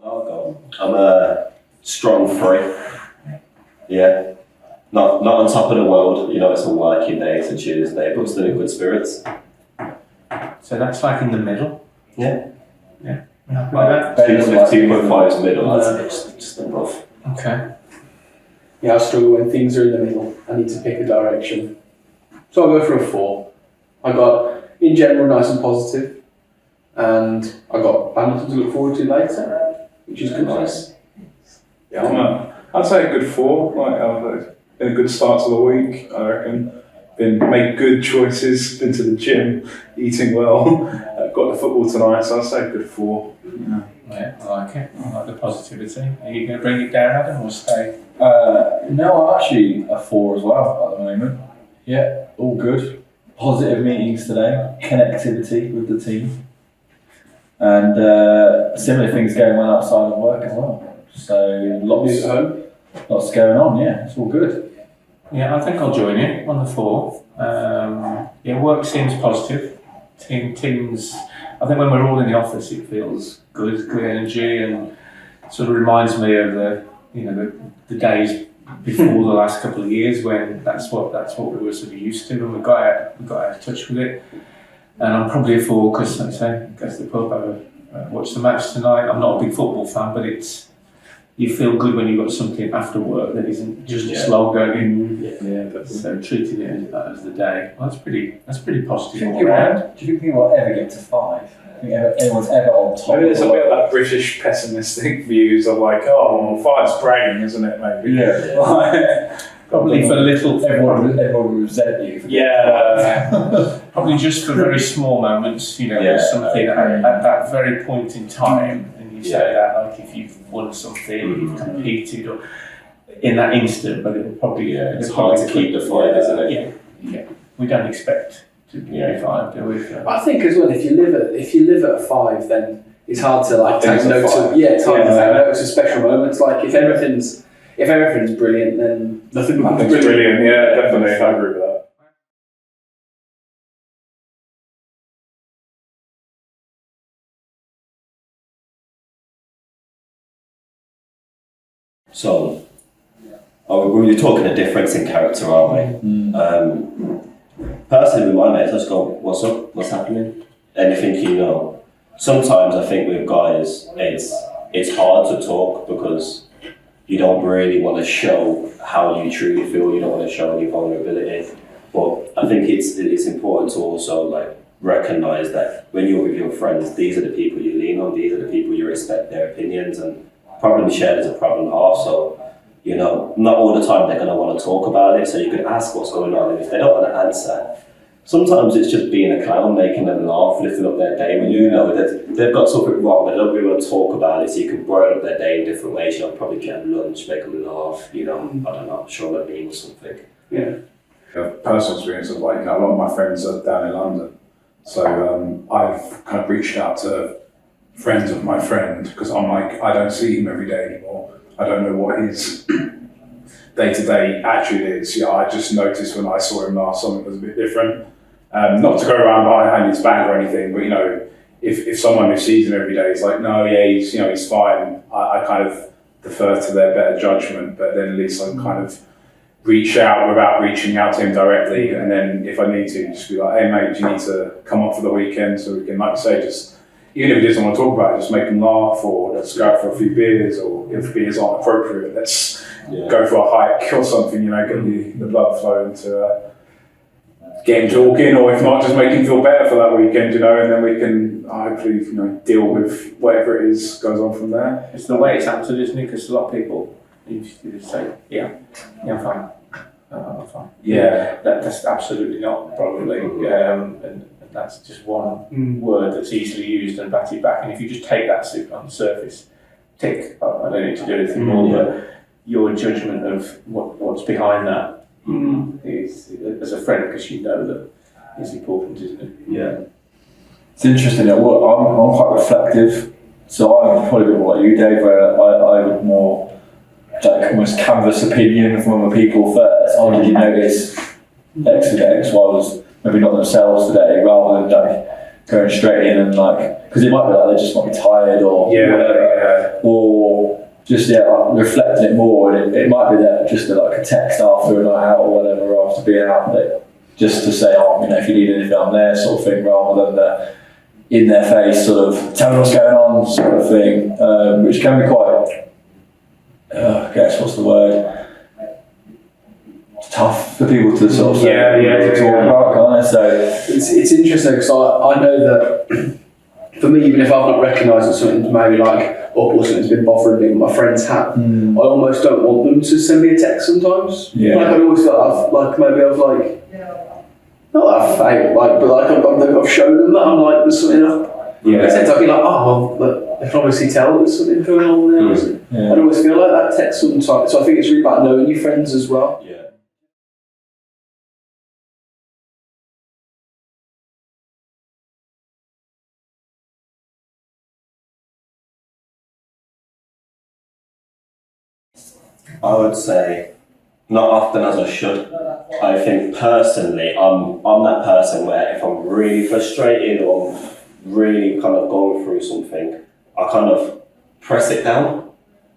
I'll go. I'm a strong 3. Yeah. Not on top of the world, it's a working day, it's a Tuesday, but still in good spirits. So that's like in the middle? Yeah. Yeah. Happy with that? 2.5 is middle, that's just above. Okay. Yeah, I struggle when things are in the middle. I need to pick a direction. So I'll go for a 4. I got, in general, nice and positive, and I got badminton to look forward to later, which is good. Nice. Yeah, I'd say a good 4. It's been a good start to the week, I reckon. Made good choices, been to the gym, eating well, got the football tonight, so I'd say a good 4. Yeah, I like it. I like the positivity. Are you going to bring it down, Adam, or stay? No, I'm actually a 4 as well at the moment. Yeah, all good. Positive meetings today, connectivity with the team, and similar things going on outside of work as well. So lots going on. Yeah, it's all good. Yeah, I think I'll join you on the 4. Yeah, work seems positive. Teams. I think when we're all in the office, it feels good energy, and sort of reminds me of the days before the last couple of years when that's what we were sort of used to, and we got out of touch with it. And I'm probably a 4 because, like I say, go to the pub, watch the match tonight. I'm not a big football fan, but you feel good when you've got something after work that isn't just a slog going. So treating it as the day. Well, that's pretty positive. Do you think people will ever get to 5? Do you think anyone's ever on top? Maybe there's a bit of that British pessimistic views of like, 5's bragging, isn't it? Maybe. Yeah. Probably for little. Everyone will resent you. Probably just for very small moments. Something at that very point in time, and you say that like if you've won something, you've competed, or in that instant. But it will probably it's hard to keep the 5, isn't it? Yeah. We don't expect to be 5, do we? I think as well, if you live at a 5, then it's hard to take note of. It's hard to take note of special moments. Like if everything's brilliant, then nothing becomes brilliant. Yeah, definitely. I agree with that. So, we're talking a difference in character, aren't we? Personally, with my mates, I just go, what's up? What's happening? Anything you know. Sometimes I think with guys, it's hard to talk because you don't really want to show how you truly feel. You don't want to show any vulnerability. But I think it's important to also recognize that when you're with your friends, these are the people you lean on. These are the people you respect their opinions, and problem shared is a problem half. So not all the time they're going to want to talk about it. So you could ask what's going on, and if they don't want to answer, sometimes it's just being a clown, making them laugh, lifting up their day when you know that they've got something wrong, they don't really want to talk about it, so you can brighten up their day in different ways. Probably get them lunch, make them laugh, I don't know, show them a meme or something. Yeah. Personal experience of a lot of my friends are down in London, so I've kind of reached out to friends of my friend because I'm like, I don't see him every day anymore. I don't know what his day-to-day attitude is. I just noticed when I saw him last, something was a bit different. Not to go around behind his back or anything, but if someone who sees him every day is like, no, yeah, he's fine. I kind of defer to their better judgment, but then at least I kind of reach out without reaching out to him directly, and then if I need to, just be like, hey mate, do you need to come up for the weekend so we can, like you say, just even if he doesn't want to talk about it, just make him laugh, or let's go out for a few beers, or if beers aren't appropriate, let's go for a hike or something, get the blood flowing to get him talking, or if not, just make him feel better for that weekend, and then we can hopefully, deal with whatever it is goes on from there. It's the way it's answered, isn't it? Because a lot of people, you just say, I'm fine. I'm fine. Yeah. That's absolutely not, probably. And that's just one word that's easily used and batted back. And if you just take that on the surface, I don't need to do anything more, but your judgment of what's behind that is, as a friend, because you know that it's important, isn't it? Yeah. It's interesting. I'm quite reflective, so I'm probably a bit more like you, Dave, where I would more almost canvas opinion from other people first. Oh, did you notice X today? So I was maybe not themselves today, rather than going straight in and like, because it might be like they just might be tired or whatever, or just like reflecting it more, and it might be that just like a text after a night out or whatever, after being out there, just to say, if you need anything, I'm there, sort of thing, rather than the in their face sort of tell me what's going on sort of thing, which can be quite, I guess what's the word? Tough for people to sort of to talk about, can't they? So it's interesting because I know that for me, even if I've not recognised that something's maybe like up or something's been bothering me, my friends have, I almost don't want them to send me a text sometimes. Yeah. Like I always feel like maybe I've like not that I've failed, like, but like I've shown them that I'm like there's something up. In a sense, I'd be like, they can obviously tell there's something going on there. yeah. I'd always feel like that text sometimes. So I think it's really about knowing your friends as well. Yeah. I would say not often as I should. I think personally, I'm that person where if I'm really frustrated or really kind of going through something, I kind of press it down.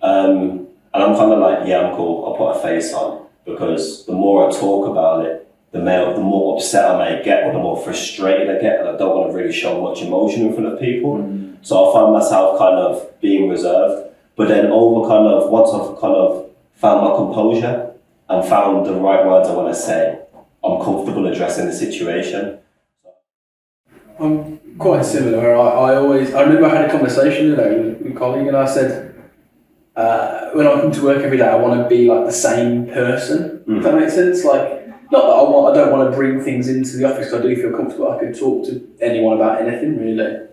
And I'm kind of like, yeah, I'm cool, I'll put a face on. Because the more I talk about it, the more upset I may get or the more frustrated I get, and I don't want to really show much emotion in front of people. So I find myself kind of being reserved. But then once I've kind of found my composure and found the right words I want to say, I'm comfortable addressing the situation. I'm quite similar. I remember I had a conversation with a colleague, and I said, when I come to work every day, I want to be like the same person. If that makes sense. Like, not that I don't want to bring things into the office, because I do feel comfortable. I can talk to anyone about anything really.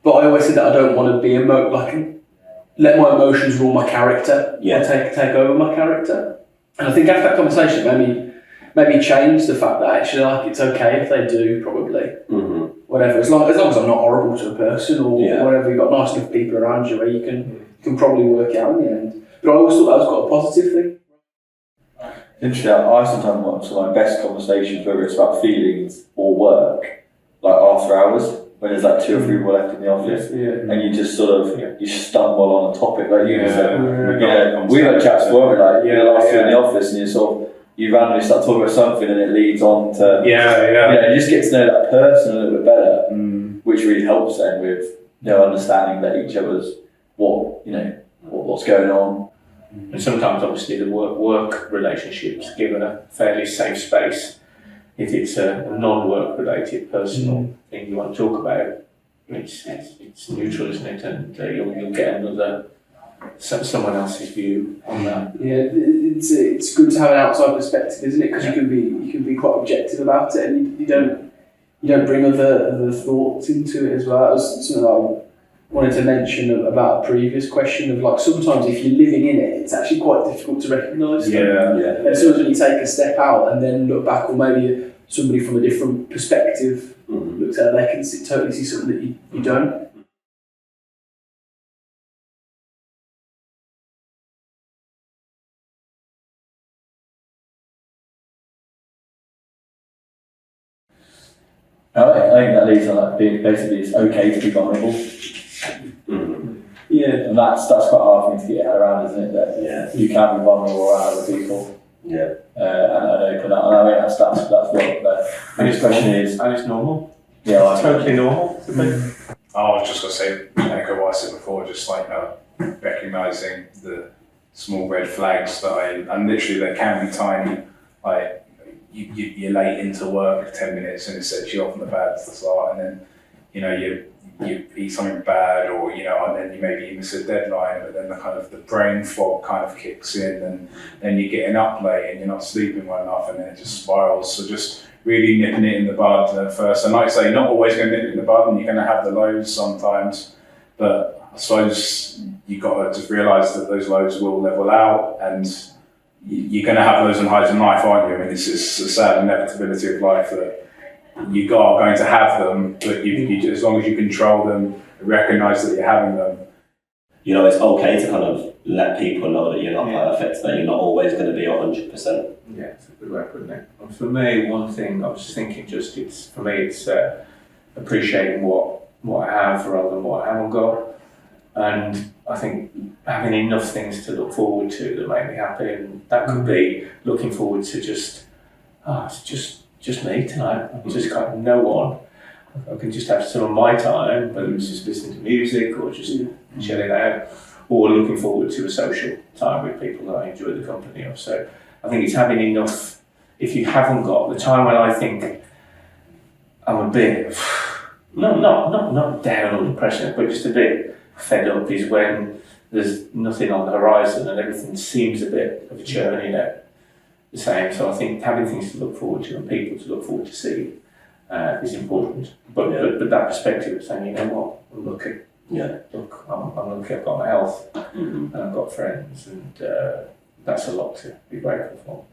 But I always said that I don't want to be let my emotions rule my character. Yeah. Or take over my character. And I think after that conversation, maybe change the fact that actually like it's okay if they do, probably. Whatever, as long as I'm not horrible to a person or whatever, you've got nice enough people around you where you can probably work it out in the end. But I always thought that was quite a positive thing. Interesting. I sometimes want some of my best conversations, whether it's about feelings or work, like after hours, when there's like 2 or 3 people left in the office, and you just sort of you stumble on a topic like you said. We've had chats before, like the last two in the office, and you randomly start talking about something, and it leads on to you just get to know that person a little bit better, which really helps then with understanding that each other's what's going on. And sometimes, obviously, the work relationships given a fairly safe space. If it's a non-work related personal thing you want to talk about, it's neutral, isn't it? And you'll get someone else's view on that. Yeah, it's good to have an outside perspective, isn't it? Because you can be quite objective about it, and you don't bring other thoughts into it as well. That was something that I wanted to mention about a previous question of like sometimes if you're living in it, it's actually quite difficult to recognise. And sometimes when you take a step out and then look back, or maybe somebody from a different perspective looks at it, they can totally see something that you don't. I think that leads on like being basically it's okay to be vulnerable. Yeah. And that's quite a hard thing to get your head around, isn't it? That you can be vulnerable around other people. Yeah. And open up. And I think that's what the next question is. And it's normal. Yeah, it's totally normal. I was just going to say, echo what I said before, just like recognising the small red flags and literally they can be tiny, like you're late into work 10 minutes and it sets you off on the bad start, and then you eat something bad, or and then you maybe miss a deadline, but then the brain fog kind of kicks in, and then you're getting up late and you're not sleeping well enough, and then it just spirals. So just really nipping it in the bud at first. And like I say, not always going to nip it in the bud, and you're going to have the lows sometimes, but I suppose you've got to just realise that those lows will level out, and you're going to have lows and highs in life, aren't you? I mean, it's a sad inevitability of life that you are going to have them, but you as long as you control them, recognise that you're having them. It's okay to kind of let people know that you're not perfect, that you're not always going to be 100%. Yeah, it's a good way of putting it. And for me, one thing I was thinking, it's appreciating what I have rather than what I haven't got. And I think having enough things to look forward to that make me happy, and that could be looking forward to it's just me tonight. I've just got no one. I can just have some of my time, whether it's just listening to music or just chilling out, or looking forward to a social time with people that I enjoy the company of. So I think it's having enough. If you haven't got the time when I think I'm a bit, not down or depression, but just a bit fed up, is when there's nothing on the horizon and everything seems a bit of a churn, the same. So I think having things to look forward to and people to look forward to see is important. But that perspective of saying, you know what, I'm lucky. Yeah. Look, I'm lucky. I've got my health and I've got friends, and that's a lot to be grateful for.